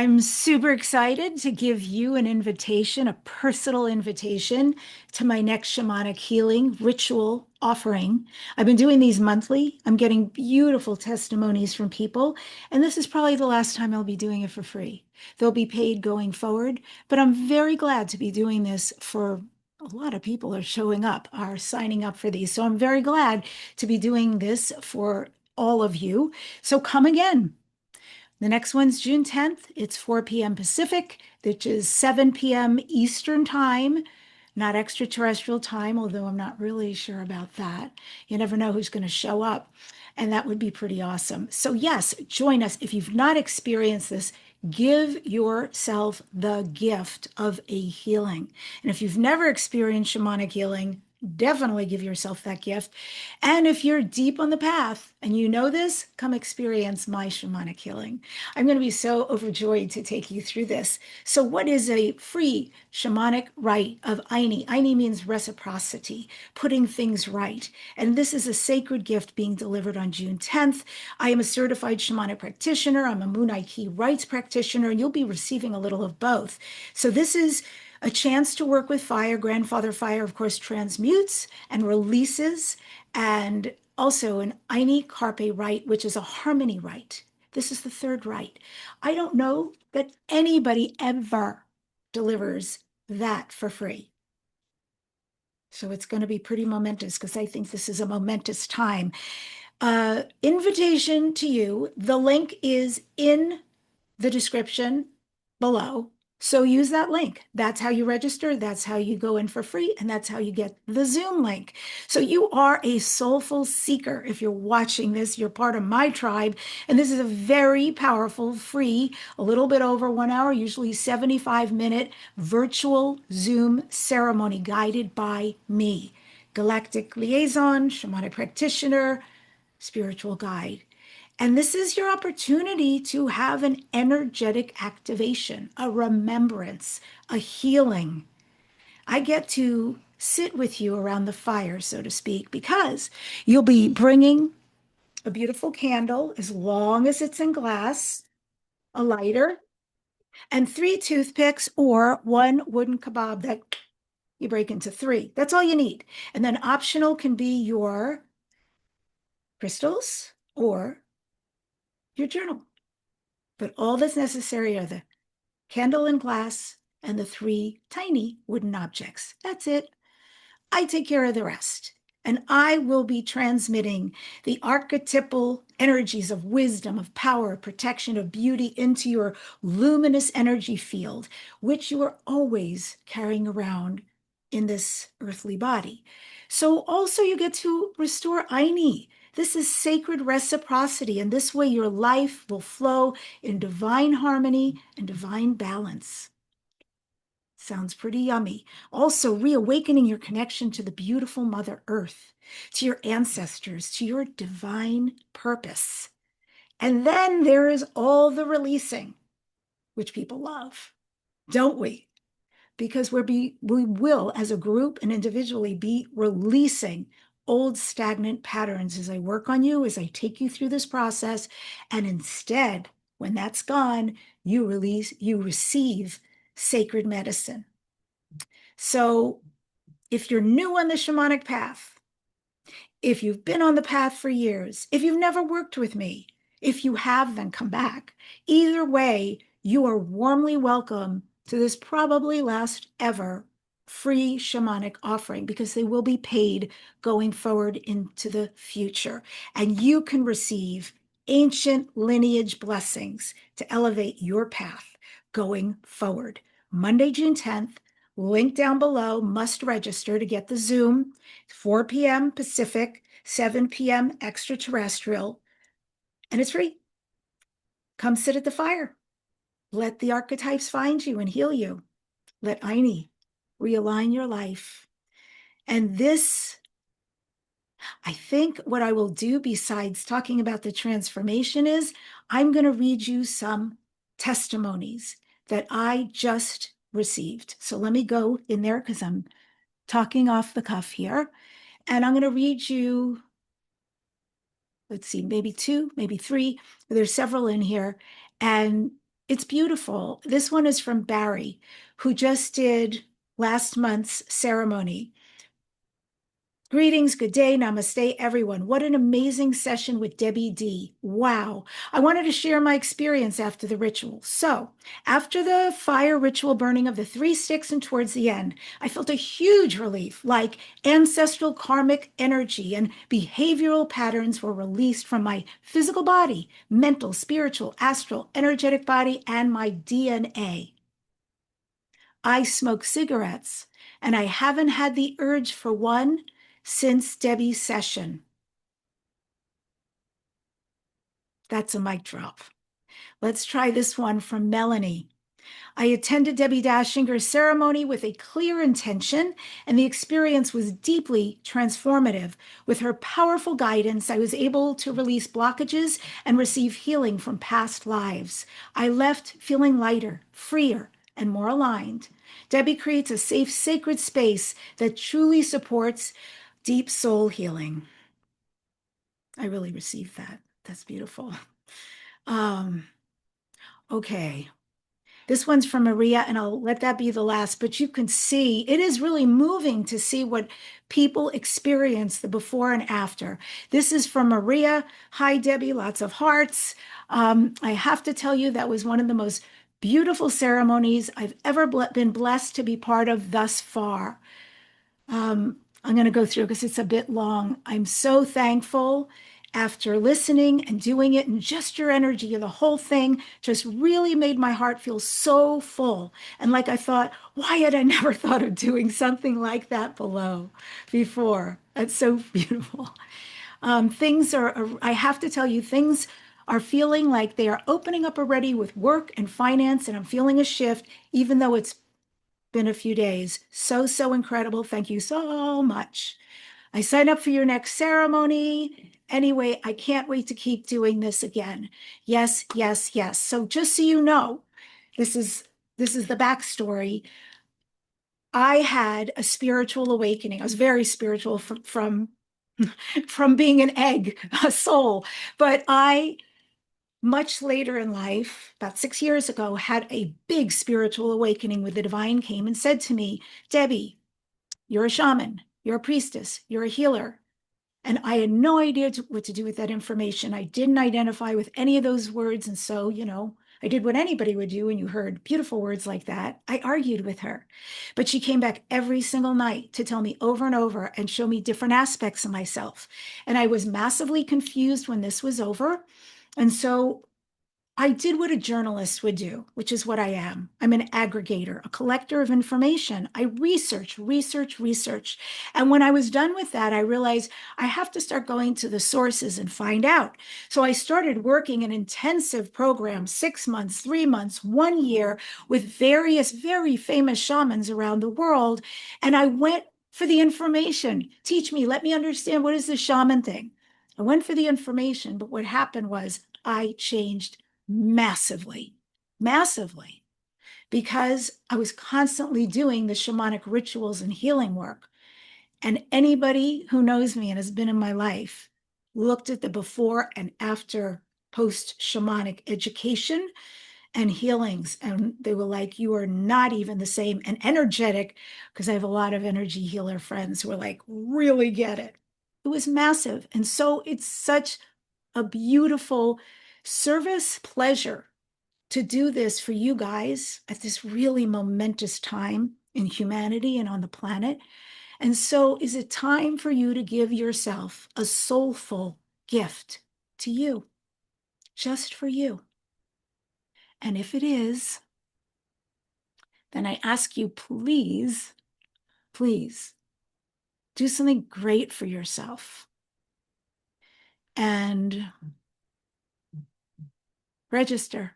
I'm super excited to give you an invitation, a personal invitation to my next shamanic healing ritual offering. I've been doing these monthly. I'm getting beautiful testimonies from people, and this is probably the last time I'll be doing it for free. They'll be paid going forward, but I'm very glad to be doing this for a lot of people are showing up, are signing up for these. So I'm very glad to be doing this for all of you. So come again. The next one's June 10th. It's 4 p.m. Pacific, which is 7 p.m. Eastern Time, not extraterrestrial time, although I'm not really sure about that. You never know who's going to show up, and that would be pretty awesome. So, yes, join us. If you've not experienced this, give yourself the gift of a healing. And if you've never experienced shamanic healing, definitely give yourself that gift. And if you're deep on the path and you know this, come experience my shamanic healing. I'm going to be so overjoyed to take you through this. So, what is a free shamanic rite of Aini? Aini means reciprocity, putting things right. And this is a sacred gift being delivered on June 10th. I am a certified shamanic practitioner. I'm a Munay-Ki rites practitioner, and you'll be receiving a little of both. So, this is a chance to work with fire. Grandfather Fire, of course, transmutes and releases, and also an Aini karpay rite, which is a harmony rite. This is the third rite. I don't know that anybody ever delivers that for free. So it's going to be pretty momentous because I think this is a momentous time. Invitation to you. The link is in the description below. So use that link. That's how you register. That's how you go in for free. And that's how you get the Zoom link. So you are a soulful seeker. If you're watching this, you're part of my tribe. And this is a very powerful, free, a little bit over 1 hour, usually 75-minute virtual Zoom ceremony guided by me, galactic liaison, shamanic practitioner, spiritual guide. And this is your opportunity to have an energetic activation, a remembrance, a healing. I get to sit with you around the fire, so to speak, because you'll be bringing a beautiful candle, as long as it's in glass, a lighter, and 3 toothpicks or one wooden kebab that you break into three. That's all you need. And then optional can be your crystals or your journal. But all that's necessary are the candle and glass and the 3 tiny wooden objects. That's it. I take care of the rest. And I will be transmitting the archetypal energies of wisdom, of power, protection, of beauty into your luminous energy field, which you are always carrying around in this earthly body. So also you get to restore Aini. This is sacred reciprocity, and this way your life will flow in divine harmony and divine balance. Sounds pretty yummy. Also, reawakening your connection to the beautiful Mother Earth, to your ancestors, to your divine purpose. And then there is all the releasing, which people love, don't we? Because we will, as a group and individually, be releasing old stagnant patterns as I work on you, as I take you through this process. And instead, when that's gone, you receive sacred medicine. So if you're new on the shamanic path, if you've been on the path for years, if you've never worked with me, if you have, then come back. Either way, you are warmly welcome to this probably last ever free shamanic offering, because they will be paid going forward into the future. And you can receive ancient lineage blessings to elevate your path going forward. Monday, June 10th, link down below, must register to get the Zoom, 4 p.m. Pacific, 7 p.m. extraterrestrial, and it's free. Come sit at the fire. Let the archetypes find you and heal you. Let Aini realign your life. And this, I think what I will do besides talking about the transformation is I'm going to read you some testimonies that I just received. So let me go in there because I'm talking off the cuff here. And I'm going to read you, let's see, maybe 2, maybe 3. There's several in here. And It's beautiful. This one is from Barry, who just did last month's ceremony. Greetings, good day, namaste, everyone. What an amazing session with Debbie D. Wow. I wanted to share my experience after the ritual. So, after the fire ritual burning of the 3 sticks and towards the end, I felt a huge relief, like ancestral karmic energy and behavioral patterns were released from my physical body, mental, spiritual, astral, energetic body, and my DNA. I smoke cigarettes, and I haven't had the urge for one since Debbie's session. That's a mic drop. Let's try this one from Melanie. I attended Debbie Dashinger's ceremony with a clear intention, and the experience was deeply transformative. With her powerful guidance, I was able to release blockages and receive healing from past lives. I left feeling lighter, freer, and more aligned. Debbie creates a safe, sacred space that truly supports deep soul healing. I really received that. That's beautiful. Okay. This one's from Maria, and I'll let that be the last, but you can see it is really moving to see what people experience the before and after. This is from Maria. Hi, Debbie, lots of hearts. I have to tell you, that was one of the most beautiful ceremonies I've ever been blessed to be part of thus far. I'm going to go through because it's a bit long. I'm so thankful after listening and doing it, and just your energy and the whole thing just really made my heart feel so full. And like I thought, why had I never thought of doing something like that before? That's so beautiful. I have to tell you, things are feeling like they are opening up already with work and finance, and I'm feeling a shift, even though it's been a few days. So incredible. Thank you so much. I signed up for your next ceremony. Anyway, I can't wait to keep doing this again. Yes, yes, yes. So just so you know, this is the backstory. I had a spiritual awakening. I was very spiritual from being an egg, a soul. But I, much later in life, about 6 years ago, had a big spiritual awakening where the divine came and said to me, Debbie, you're a shaman, you're a priestess, you're a healer. And I had no idea what to do with that information. I didn't identify with any of those words. And so, I did what anybody would do when you heard beautiful words like that. I argued with her. But she came back every single night to tell me over and over and show me different aspects of myself. And I was massively confused when this was over. And so I did what a journalist would do, which is what I am. I'm an aggregator, a collector of information. I research. And when I was done with that, I realized I have to start going to the sources and find out. So I started working an intensive program, 6 months, 3 months, 1 year, with various very famous shamans around the world. And I went for the information. Teach me, let me understand, what is the shaman thing? I went for the information, but what happened was I changed massively, because I was constantly doing the shamanic rituals and healing work. And anybody who knows me and has been in my life looked at the before and after post shamanic education and healings. And they were like, you are not even the same. And energetic, because I have a lot of energy healer friends who are like, really get it. It was massive. And so it's such a beautiful service pleasure to do this for you guys at this really momentous time in humanity and on the planet. And so, is it time for you to give yourself a soulful gift to you, just for you? And if it is, then I ask you, please, please do something great for yourself and register,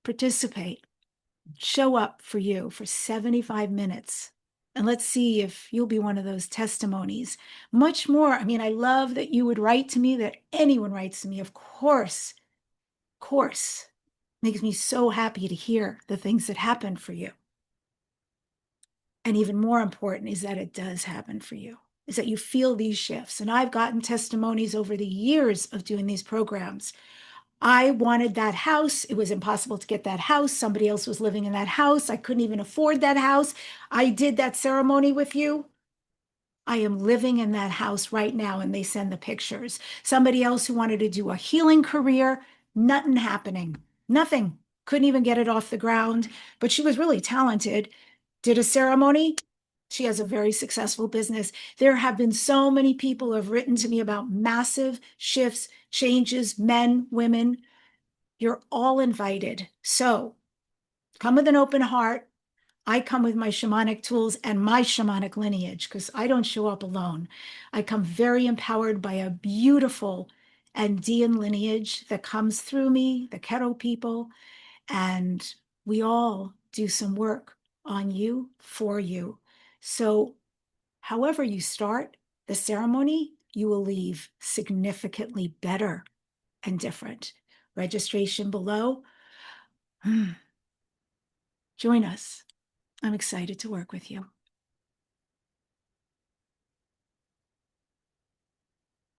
participate, show up for you for 75 minutes. And let's see if you'll be one of those testimonies. Much more. I mean, I love that you would write to me, that anyone writes to me. Of course, makes me so happy to hear the things that happen for you. And even more important is that it does happen for you, is that you feel these shifts. And I've gotten testimonies over the years of doing these programs. I wanted that house. It was impossible to get that house. Somebody else was living in that house. I couldn't even afford that house. I did that ceremony with you. I am living in that house right now, and they send the pictures. Somebody else who wanted to do a healing career, nothing happening. Nothing. Couldn't even get it off the ground, but she was really talented. Did a ceremony. She has a very successful business. There have been so many people who have written to me about massive shifts, changes, men, women. You're all invited. So come with an open heart. I come with my shamanic tools and my shamanic lineage because I don't show up alone. I come very empowered by a beautiful Andean lineage that comes through me, the Keto people, and we all do some work on you for you. So, however you start the ceremony, you will leave significantly better and different. Registration below. Join us. I'm excited to work with you.